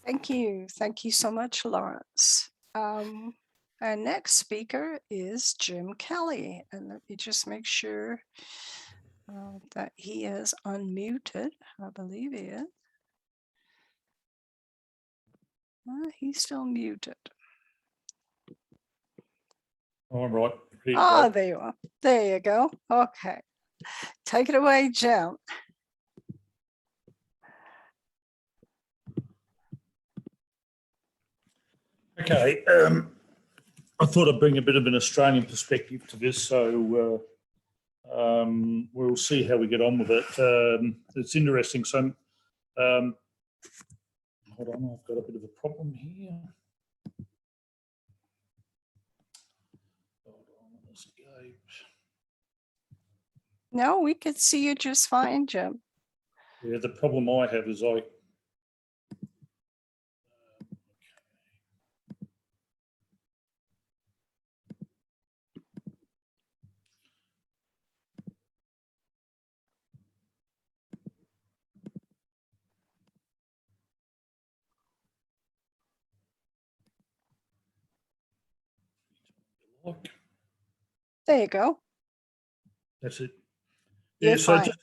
Thank you. Thank you so much, Lawrence. Our next speaker is Jim Kelly. And let me just make sure that he is unmuted. I believe he is. He's still muted. All right. Ah, there you are. There you go. Okay. Take it away, Jim. Okay. I thought I'd bring a bit of an Australian perspective to this, so we'll see how we get on with it. It's interesting. So, hold on, I've got a bit of a problem here. Hold on, escape. No, we could see you just fine, Jim. Yeah, the problem I have is There you go. That's it. You're Yeah, so fine. just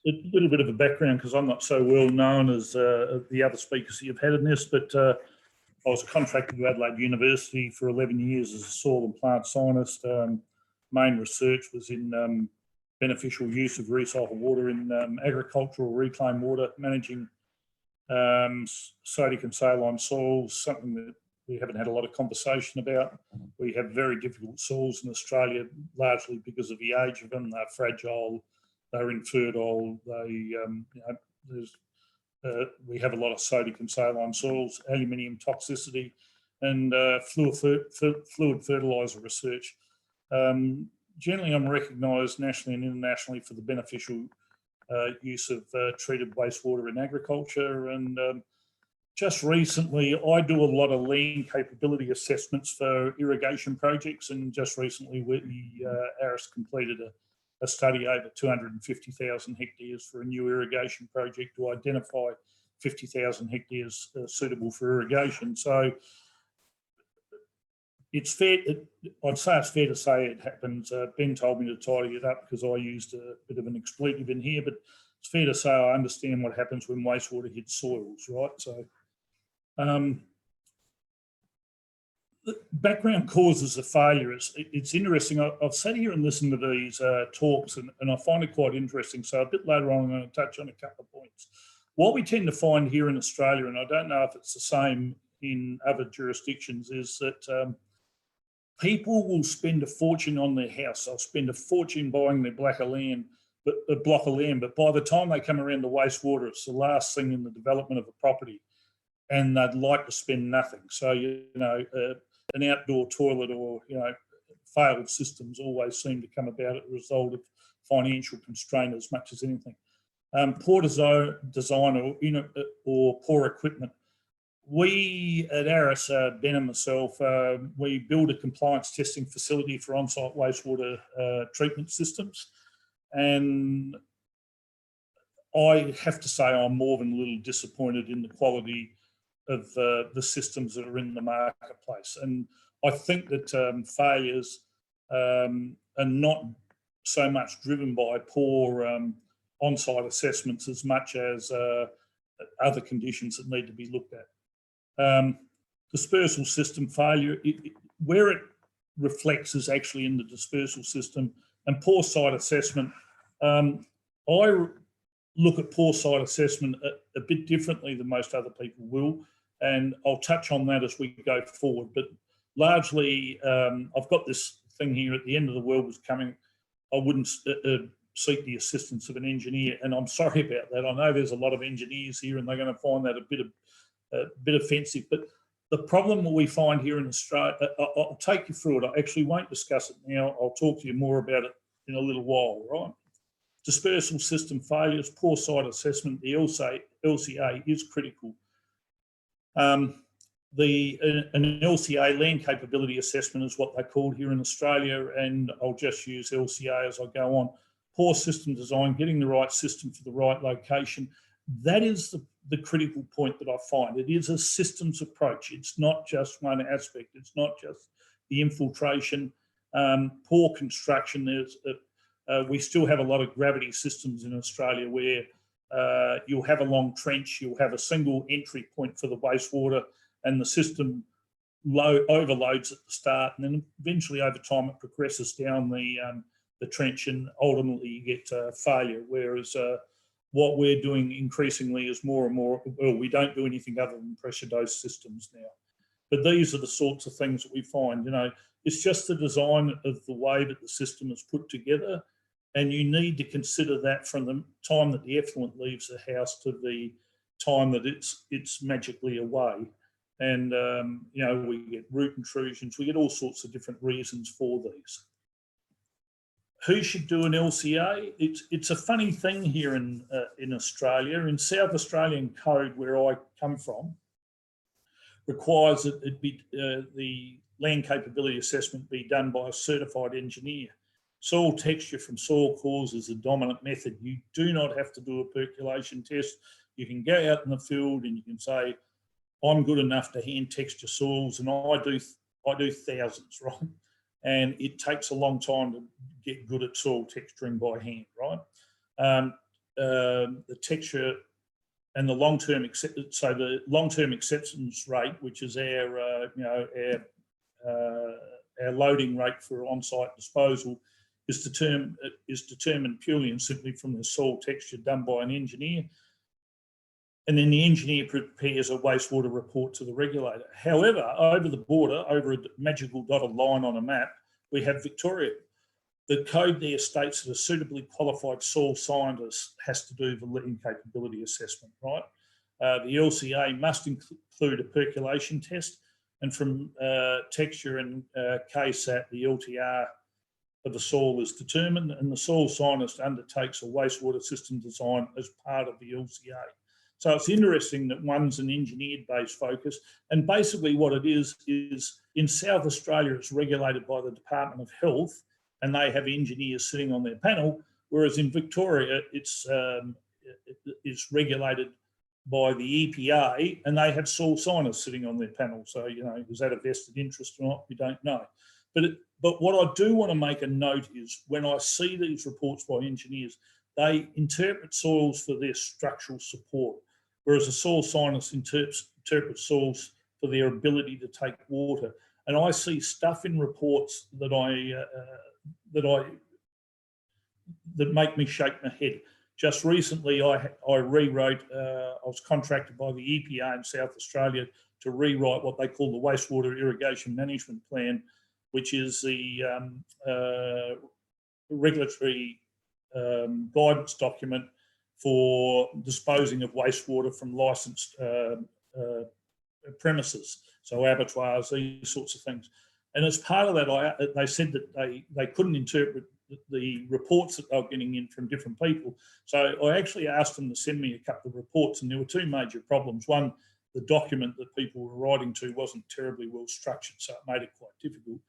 a little bit of a background, because I'm not so well known as the other speakers that you've had in this, but I was contracted to Adelaide University for 11 years as a soil and plant scientist. Main research was in beneficial use of recycled water in agricultural reclaimed water, managing sodic and saline soils, something that we haven't had a lot of conversation about. We have very difficult soils in Australia, largely because of the age of them. They're fragile, they're infertile, we have a lot of sodic and saline soils, aluminium toxicity, and fluid fertiliser research. Generally, I'm recognised nationally and internationally for the beneficial use of treated wastewater in agriculture. And just recently, I do a lot of land capability assessments for irrigation projects. And just recently, Arris completed a study over 250,000 hectares for a new irrigation project to identify 50,000 hectares suitable for irrigation. So it's fair, I'd say it's fair to say it happens. Ben told me to tidy it up because I used a bit of an expletive in here, but it's fair to say I understand what happens when wastewater hits soils, right? So the background causes of failure, it's interesting. I've sat here and listened to these talks and I find it quite interesting. So a bit later on, I'm going to touch on a couple of points. What we tend to find here in Australia, and I don't know if it's the same in other jurisdictions, is that people will spend a fortune on their house. They'll spend a fortune buying their block of land, but by the time they come around to wastewater, it's the last thing in the development of a property, and they'd like to spend nothing. So an outdoor toilet or failed systems always seem to come about as a result of financial constraint as much as anything. Poor design or poor equipment. We at Arris, Ben and myself, we build a compliance testing facility for on-site wastewater treatment systems. And I have to say I'm more than a little disappointed in the quality of the systems that are in the marketplace. And I think that failures are not so much driven by poor on-site assessments as much as other conditions that need to be looked at. Dispersal system failure, where it reflects is actually in the dispersal system, and poor site assessment. I look at poor site assessment a bit differently than most other people will, and I'll touch on that as we go forward. But largely, I've got this thing here: at the end of the world was coming, I wouldn't seek the assistance of an engineer, and I'm sorry about that. I know there's a lot of engineers here and they're going to find that a bit offensive, but the problem that we find here in Australia, I'll take you through it. I actually won't discuss it now. I'll talk to you more about it in a little while, right? Dispersal system failures, poor site assessment, the LCA is critical. An LCA, land capability assessment, is what they're called here in Australia, and I'll just use LCA as I go on. Poor system design, getting the right system for the right location. That is the critical point that I find. It is a systems approach. It's not just one aspect. It's not just the infiltration, poor construction. We still have a lot of gravity systems in Australia where you'll have a long trench, you'll have a single entry point for the wastewater, and the system overloads at the start, and then eventually over time it progresses down the trench, and ultimately you get failure. Whereas what we're doing increasingly is more and more, well, we don't do anything other than pressure dose systems now. But these are the sorts of things that we find, it's just the design of the way that the system is put together. And you need to consider that from the time that the effluent leaves the house to the time that it's magically away. And, we get root intrusions, we get all sorts of different reasons for these. Who should do an LCA? It's a funny thing here in Australia. In South Australian code, where I come from, requires that the land capability assessment be done by a certified engineer. Soil texture from soil cores is the dominant method. You do not have to do a percolation test. You can go out in the field and you can say, I'm good enough to hand texture soils, and I do thousands, right? And it takes a long time to get good at soil texturing by hand, right? The texture and the long-term acceptance rate, which is our loading rate for on-site disposal, is determined purely and simply from the soil texture done by an engineer. And then the engineer prepares a wastewater report to the regulator. However, over the border, over a magical dotted line on a map, we have Victoria. The code there states that a suitably qualified soil scientist has to do the land capability assessment, right? The LCA must include a percolation test, and from texture and KSAT, the LTR of the soil is determined, and the soil scientist undertakes a wastewater system design as part of the LCA. So it's interesting that one's an engineered-based focus, and basically what it is in South Australia, it's regulated by the Department of Health, and they have engineers sitting on their panel, whereas in Victoria, it's regulated by the EPA, and they have soil scientists sitting on their panel. So, is that a vested interest or not? We don't know. But what I do want to make a note is when I see these reports by engineers, they interpret soils for their structural support, whereas a soil scientist interprets soils for their ability to take water. And I see stuff in reports that make me shake my head. Just recently, I rewrote. I was contracted by the EPA in South Australia to rewrite what they call the wastewater irrigation management plan, which is the regulatory guidance document for disposing of wastewater from licensed premises, so abattoirs, these sorts of things. And as part of that, they said that they couldn't interpret the reports that they were getting in from different people. So I actually asked them to send me a couple of reports, and there were two major problems. One, the document that people were writing to wasn't terribly well structured, so it made it quite difficult.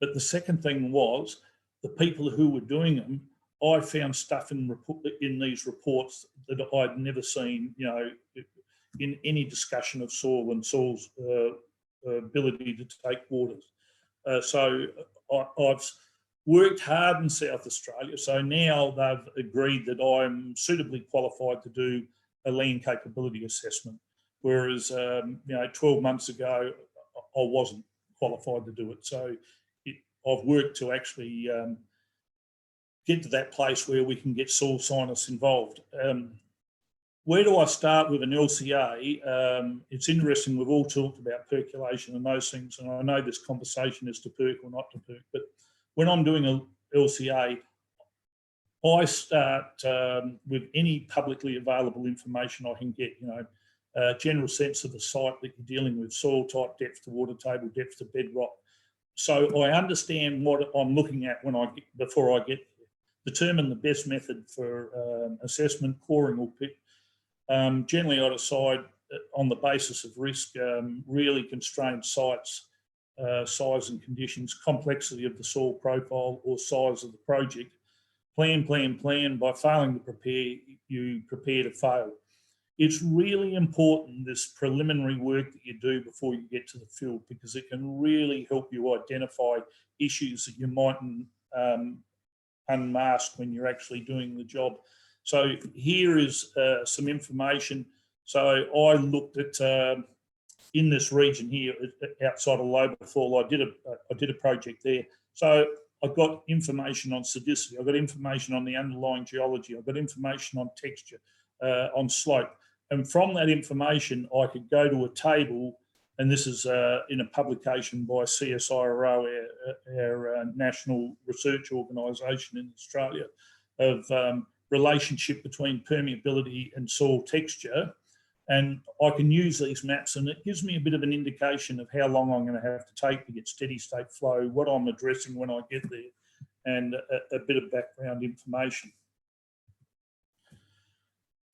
But the second thing was the people who were doing them, I found stuff in these reports that I'd never seen, in any discussion of soil and soil's ability to take waters. So I've worked hard in South Australia. So now they've agreed that I'm suitably qualified to do a land capability assessment. Whereas, 12 months ago, I wasn't qualified to do it. So I've worked to actually get to that place where we can get soil scientists involved. Where do I start with an LCA? It's interesting, we've all talked about percolation and those things, and I know this conversation is to perk or not to perk, but when I'm doing an LCA, I start with any publicly available information I can get, general sense of the site that you're dealing with, soil type, depth to water table, depth to bedrock. So I understand what I'm looking at before I get there. Determine the best method for assessment, coring or pit. Generally, I decide on the basis of risk, really constrained sites, size and conditions, complexity of the soil profile or size of the project. Plan. By failing to prepare, you prepare to fail. it's really important, this preliminary work that you do before you get to the field, because it can really help you identify issues that you mightn't unmask when you're actually doing the job. So here is some information. So I looked at in this region here outside of Loberthal, I did a project there. So I got information on sodicity, I got information on the underlying geology, I got information on texture, on slope. And from that information, I could go to a table, and this is in a publication by CSIRO, our national research organisation in Australia, of relationship between permeability and soil texture. And I can use these maps, and it gives me a bit of an indication of how long I'm going to have to take to get steady state flow, what I'm addressing when I get there, and a bit of background information.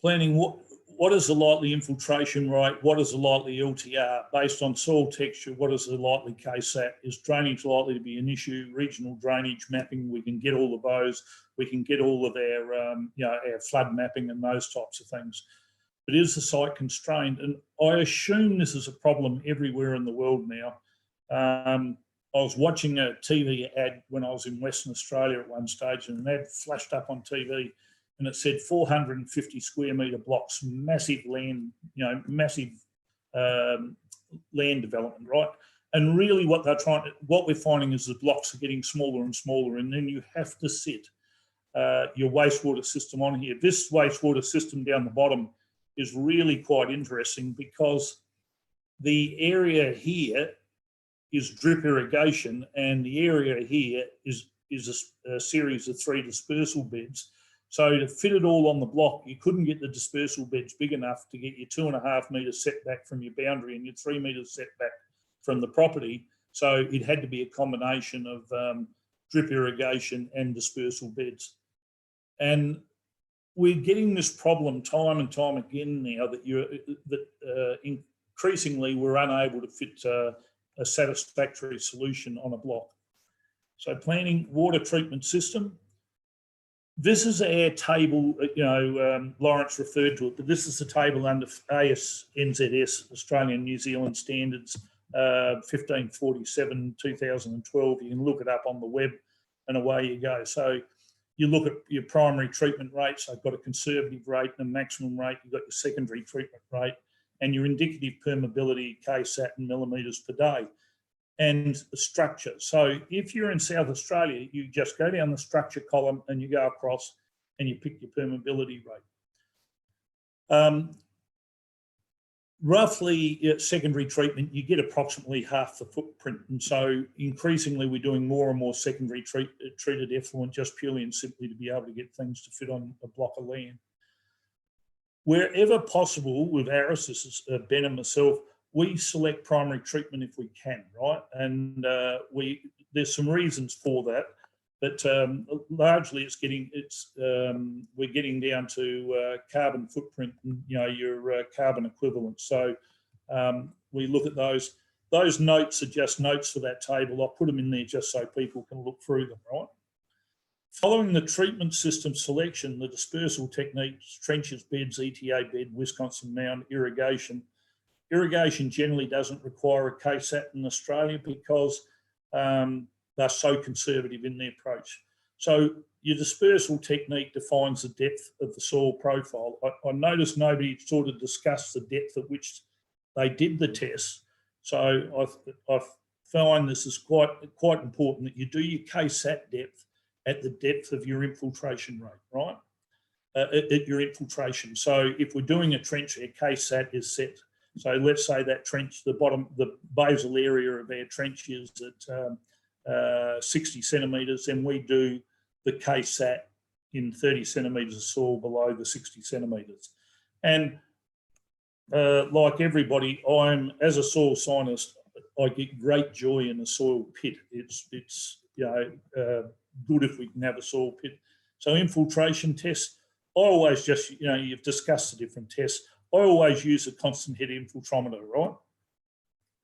Planning, what is the likely infiltration rate? What is the likely LTR? Based on soil texture, what is the likely KSAT? Is drainage likely to be an issue? Regional drainage mapping, we can get all of those. We can get all of our, our flood mapping and those types of things. But is the site constrained? And I assume this is a problem everywhere in the world now. I was watching a TV ad when I was in Western Australia at one stage, and an ad flashed up on TV, and it said 450 square metre blocks, massive land, massive land development, right? And really what we're finding is the blocks are getting smaller and smaller, and then you have to sit your wastewater system on here. This wastewater system down the bottom is really quite interesting, because the area here is drip irrigation, and the area here is a series of 3 dispersal beds. So to fit it all on the block, you couldn't get the dispersal beds big enough to get your 2.5 metres setback from your boundary and your 3 metres setback from the property. So it had to be a combination of drip irrigation and dispersal beds. And we're getting this problem time and time again now that increasingly we're unable to fit a satisfactory solution on a block. So planning water treatment system. This is our table, Lawrence referred to it, but this is the table under AS NZS, Australian New Zealand Standards, 1547, 2012. You can look it up on the web, and away you go. So you look at your primary treatment rates. I've got a conservative rate and a maximum rate. You've got your secondary treatment rate and your indicative permeability, KSAT in millimetres per day, and the structure. So if you're in South Australia, you just go down the structure column and you go across and you pick your permeability rate. Roughly secondary treatment, you get approximately half the footprint. And so increasingly we're doing more and more secondary treated effluent, just purely and simply to be able to get things to fit on a block of land. Wherever possible with Arris, this is Ben and myself, we select primary treatment if we can, right? And there's some reasons for that, but largely we're getting down to carbon footprint and your carbon equivalent. So we look at those. Those notes are just notes for that table. I'll put them in there just so people can look through them, right? Following the treatment system selection, the dispersal techniques, trenches, beds, ETA bed, Wisconsin mound, irrigation. Irrigation generally doesn't require a KSAT in Australia because they're so conservative in their approach. So your dispersal technique defines the depth of the soil profile. I noticed nobody sort of discussed the depth at which they did the test. So I find this is quite important that you do your KSAT depth at the depth of your infiltration rate, right? At your infiltration. So if we're doing a trench, our KSAT is set. So let's say that trench, the basal area of our trench is at 60 centimetres, and we do the KSAT in 30 centimetres of soil below the 60 centimetres. And like everybody, as a soil scientist, I get great joy in a soil pit. It's good if we can have a soil pit. So infiltration tests, I always just, you've discussed the different tests. I always use a constant head infiltrometer, right?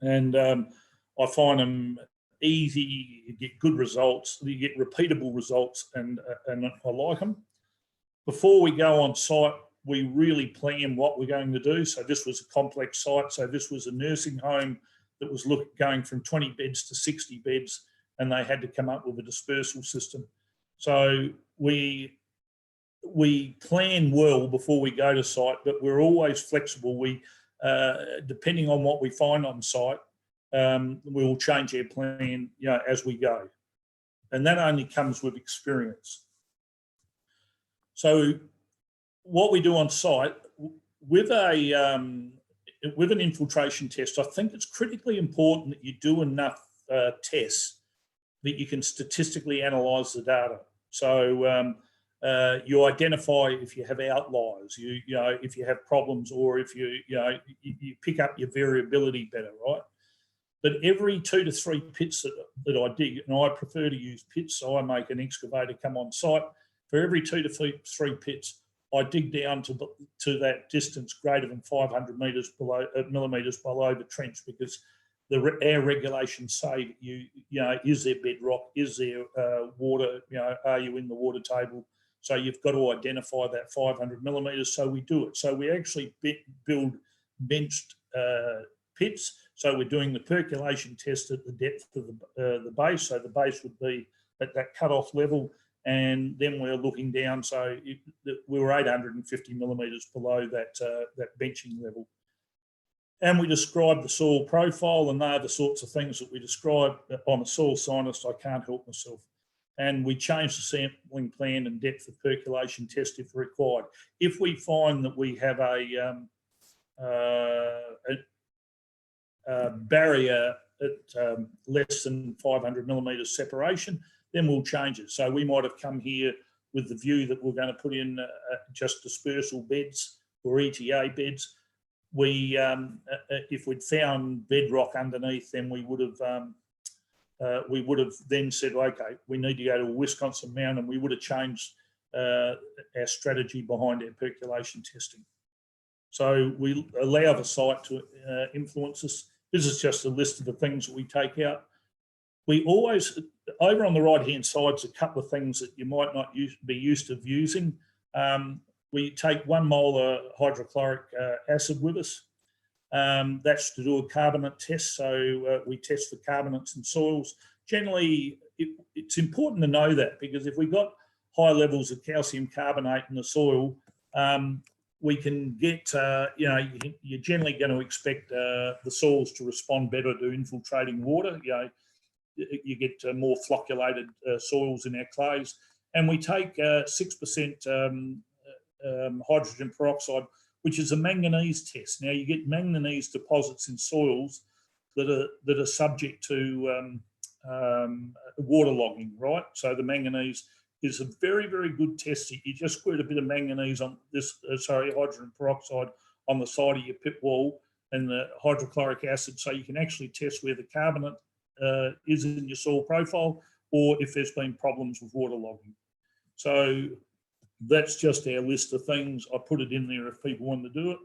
And I find them easy, you get good results, you get repeatable results, and I like them. Before we go on site, we really plan what we're going to do. So this was a complex site. So this was a nursing home that was going from 20 beds to 60 beds, and they had to come up with a dispersal system. So we plan well before we go to site, but we're always flexible. We, depending on what we find on site, we will change our plan, as we go, and that only comes with experience. So what we do on site with an infiltration test, I think it's critically important that you do enough tests that you can statistically analyse the data. So you identify if you have outliers, if you have problems, or if you pick up your variability better, right? But every 2 to 3 pits that I dig, and I prefer to use pits, so I make an excavator come on site. For every 2 to 3 pits, I dig down to that distance greater than 500 millimetres below the trench, because the air regulations say that is there bedrock, is there water, are you in the water table? So you've got to identify that 500 millimetres. So we do it. So we actually build benched pits. So we're doing the percolation test at the depth of the base. So the base would be at that cut-off level, and then we're looking down. So we were 850 millimetres below that benching level. And we describe the soil profile, and they're the sorts of things that we describe. I'm a soil scientist, I can't help myself. And we change the sampling plan and depth of percolation test if required. If we find that we have a barrier at less than 500 millimetres separation, then we'll change it. So we might have come here with the view that we're going to put in just dispersal beds or ETA beds. If we'd found bedrock underneath, then we would have then said, okay, we need to go to a Wisconsin mound, and we would have changed our strategy behind our percolation testing. So we allow the site to influence us. This is just a list of the things that we take out. We always, over on the right-hand side, is a couple of things that you might not be used to using. We take 1 molar hydrochloric acid with us. That's to do a carbonate test. So we test for carbonates in soils. Generally, it's important to know that, because if we got high levels of calcium carbonate in the soil, we can get, you're generally going to expect the soils to respond better to infiltrating water. You get more flocculated soils in our clays. And we take 6% hydrogen peroxide, which is a manganese test. Now, you get manganese deposits in soils that are subject to waterlogging, right? So the manganese is a very, very good test. You just squirt a bit of manganese on this, hydrogen peroxide on the side of your pit wall, and the hydrochloric acid, so you can actually test where the carbonate is in your soil profile, or if there's been problems with waterlogging. So that's just our list of things. I put it in there if people want to do it.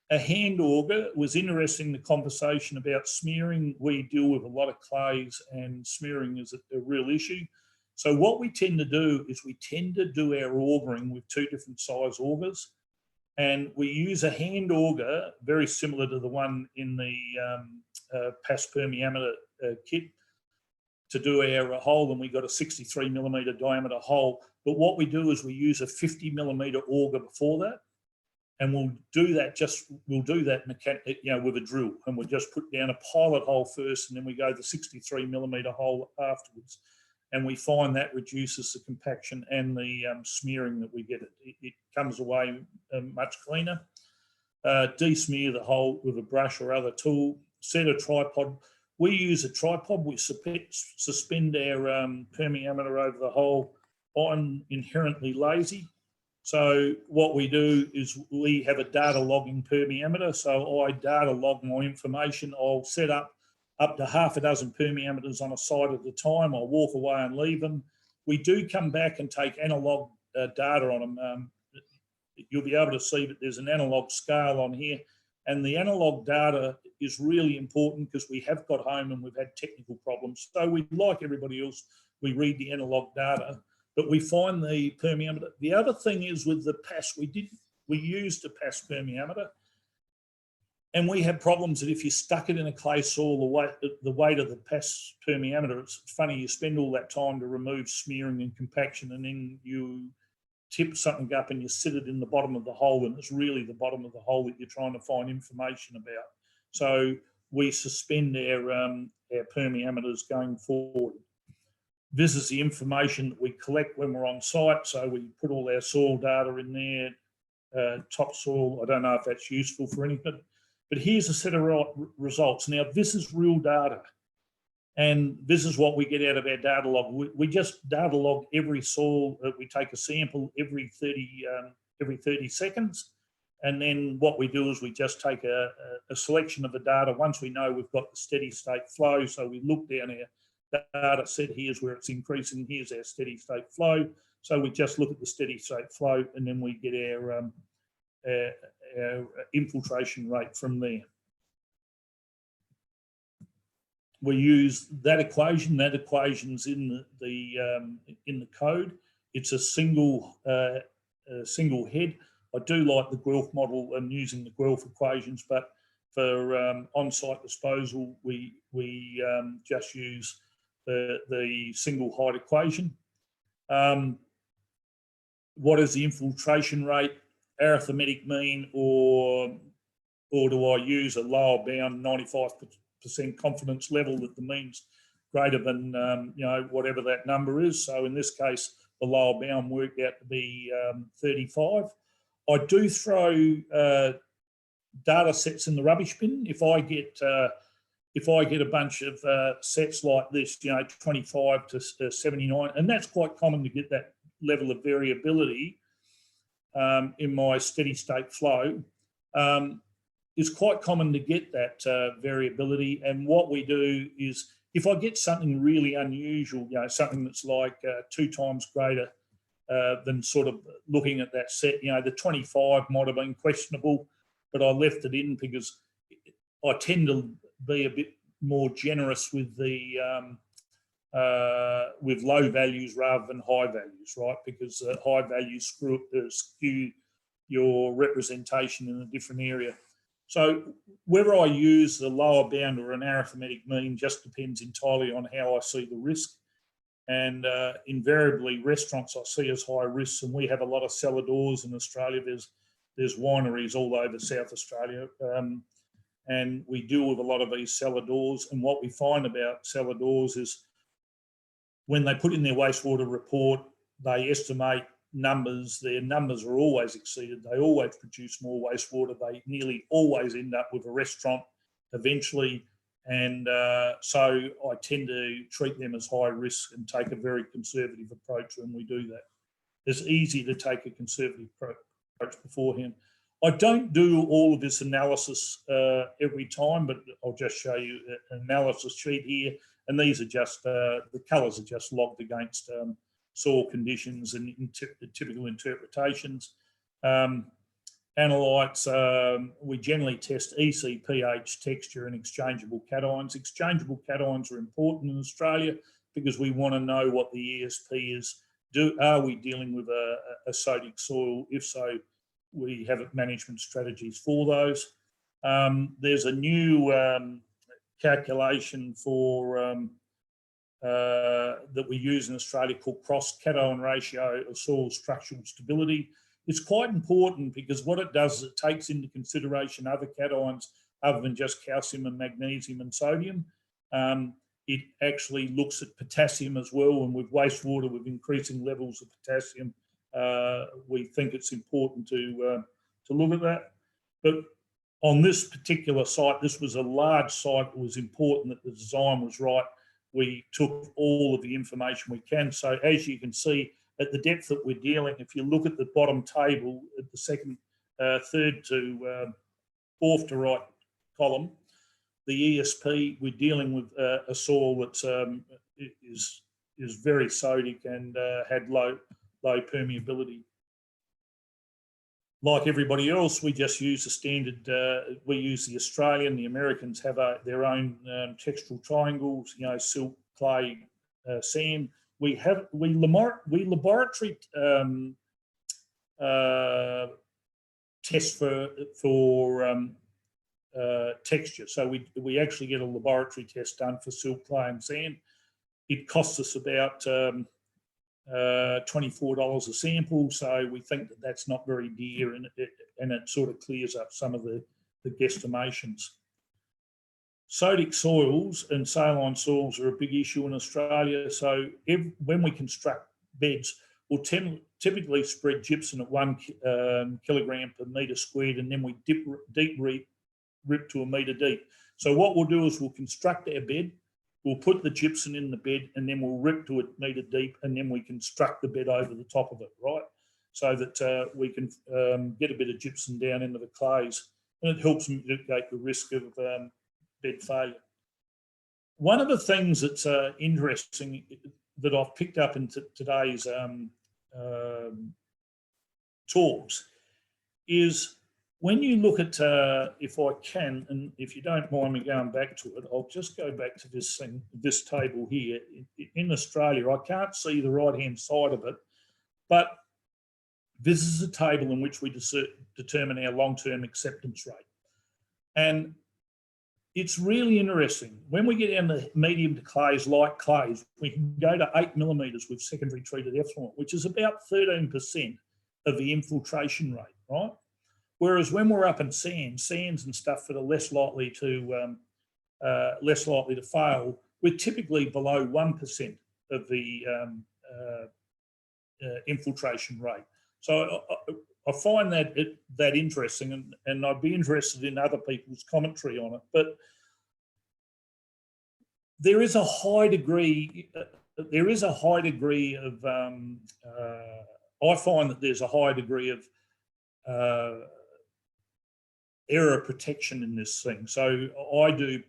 A hand auger was interesting, the conversation about smearing. We deal with a lot of clays, and smearing is a real issue. So what we tend to do is we tend to do our augering with 2 different size augers, and we use a hand auger very similar to the one in the PAS permeameter kit to do our hole, and we got a 63 millimetre diameter hole. But what we do is we use a 50 millimetre auger before that, and we'll do that with a drill, and we'll just put down a pilot hole first, and then we go the 63 millimetre hole afterwards. And we find that reduces the compaction and the smearing that we get. It comes away much cleaner. De-smear the hole with a brush or other tool. Set a tripod. We use a tripod. We suspend our permeameter over the hole. I'm inherently lazy. So what we do is we have a data logging permeameter. So I data log my information. I'll set up to half a dozen permeameters on a site at a time. I'll walk away and leave them. We do come back and take analog data on them. You'll be able to see that there's an analog scale on here, and the analog data is really important because we have got home and we've had technical problems. So we, like everybody else, we read the analog data, but we find the permeameter. The other thing is with the PAS, we did we used a perc permeameter, and we had problems that if you stuck it in a clay soil, the weight of the perc permeameter, it's funny, you spend all that time to remove smearing and compaction, and then you tip something up and you sit it in the bottom of the hole, and it's really the bottom of the hole that you're trying to find information about. So we suspend our permeameters going forward. This is the information that we collect when we're on site. So we put all our soil data in there, topsoil. I don't know if that's useful for anything, but here's a set of results. Now, this is real data. And this is what we get out of our data log. We just data log every soil. We take a sample every 30 seconds. And then what we do is we just take a selection of the data. Once we know we've got the steady state flow, so we look down our data set, here's where it's increasing, here's our steady state flow. So we just look at the steady state flow, and then we get our infiltration rate from there. We use that equation. That equation's in the code. It's a single head. I do like the Guelph model and using the Guelph equations, but for on-site disposal, we just use the single height equation. What is the infiltration rate? Arithmetic mean, or do I use a lower bound 95% confidence level that the mean's greater than whatever that number is? So in this case, the lower bound worked out to be 35. I do throw data sets in the rubbish bin. If I get a bunch of sets like this, 25 to 79, and that's quite common to get that level of variability in my steady state flow. It's quite common to get that variability. And what we do is, if I get something really unusual, something that's like 2 times greater than sort of looking at that set, the 25 might have been questionable, but I left it in because I tend to be a bit more generous with the with low values rather than high values, right? Because high values skew your representation in a different area. So whether I use the lower bound or an arithmetic mean just depends entirely on how I see the risk. And invariably, restaurants I see as high risks, and we have a lot of cellar doors in Australia. There's wineries all over South Australia, and we deal with a lot of these cellar doors. And what we find about cellar doors is when they put in their wastewater report, they estimate numbers. Their numbers are always exceeded. They always produce more wastewater. They nearly always end up with a restaurant eventually. And so I tend to treat them as high risk and take a very conservative approach when we do that. It's easy to take a conservative approach beforehand. I don't do all of this analysis every time, but I'll just show you an analysis sheet here. And these are just, the colours are just logged against soil conditions and typical interpretations. Analytes, we generally test EC, pH, texture, and exchangeable cations. Exchangeable cations are important in Australia because we want to know what the ESP is. Are we dealing with a sodic soil? If so, we have management strategies for those. There's a new calculation for that we use in Australia called cross-cation ratio of soil structural stability. It's quite important because what it does is it takes into consideration other cations other than just calcium and magnesium and sodium. It actually looks at potassium as well, and with wastewater with increasing levels of potassium, we think it's important to look at that. But on this particular site, this was a large site. It was important that the design was right. We took all of the information we can. So as you can see, at the depth that we're dealing, if you look at the bottom table, at the second, third to fourth to right column, the ESP, we're dealing with a soil that's is very sodic and had low permeability. Like everybody else, we just use the standard. We use the Australian. The Americans have their own textural triangles. Silt, clay, sand. We laboratory test for texture. So we actually get a laboratory test done for silt, clay and sand. It costs us about $24 a sample, so we think that that's not very dear, and it sort of clears up some of the guesstimations. Sodic soils and saline soils are a big issue in Australia. So when we construct beds, we'll typically spread gypsum at 1 kilogram per metre squared, and then we deep rip to a metre deep. So what we'll do is we'll construct our bed, we'll put the gypsum in the bed, and then we'll rip to a metre deep, and then we construct the bed over the top of it, right? So that we can get a bit of gypsum down into the clays, and it helps mitigate the risk of bed failure. One of the things that's interesting that I've picked up in today's talks is when you look at, if I can, and if you don't mind me going back to it, I'll just go back to this table here. In Australia, I can't see the right-hand side of it, but this is a table in which we determine our long-term acceptance rate. And it's really interesting. When we get down to medium to clays, light clays, we can go to 8 millimetres with secondary treated effluent, which is about 13% of the infiltration rate, right? Whereas when we're up in sands and stuff that are less likely to fail, we're typically below 1% of the infiltration rate. So I find that interesting, and I'd be interested in other people's commentary on it. But there is a high degree. Of. I find that there's a high degree of error protection in this thing. So I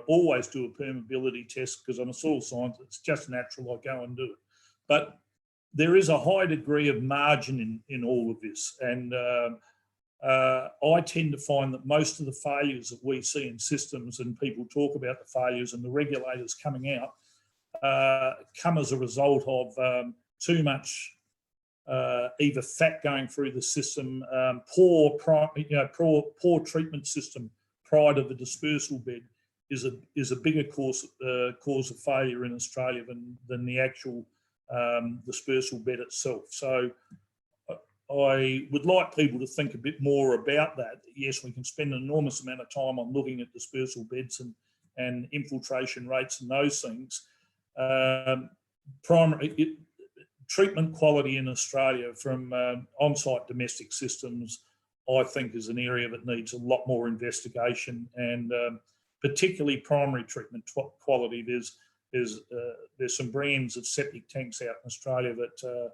always do a permeability test because I'm a soil scientist. It's just natural. I go and do it, but there is a high degree of margin in all of this. And I tend to find that most of the failures that we see in systems, and people talk about the failures and the regulators coming out, come as a result of too much either fat going through the system, poor treatment system prior to the dispersal bed is a bigger cause of failure in Australia than the actual dispersal bed itself. So I would like people to think a bit more about that. Yes, we can spend an enormous amount of time on looking at dispersal beds and infiltration rates and those things. Treatment quality in Australia from on-site domestic systems, I think, is an area that needs a lot more investigation, and particularly primary treatment quality. There's some brands of septic tanks out in Australia that,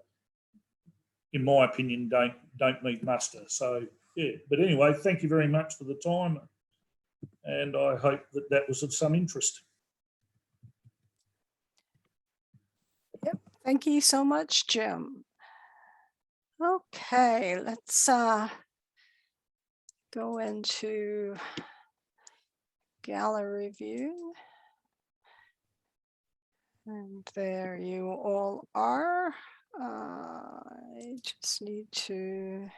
in my opinion, don't meet muster. So yeah, but anyway, thank you very much for the time, and I hope that was of some interest. Yep, thank you so much, Jim. Okay, let's go into gallery view. And there you all are. I just need to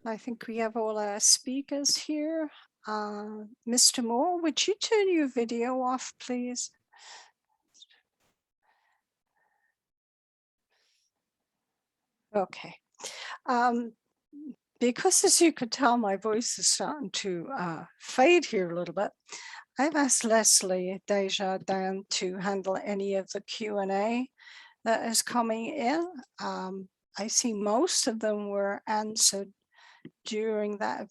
I think we have all our speakers here. Mr. Moore, would you turn your video off, please? Okay. Because as you could tell, my voice is starting to fade here a little bit. I've asked Leslie Desjardins to handle any of the Q&A that is coming in. I see most of them were answered during that event.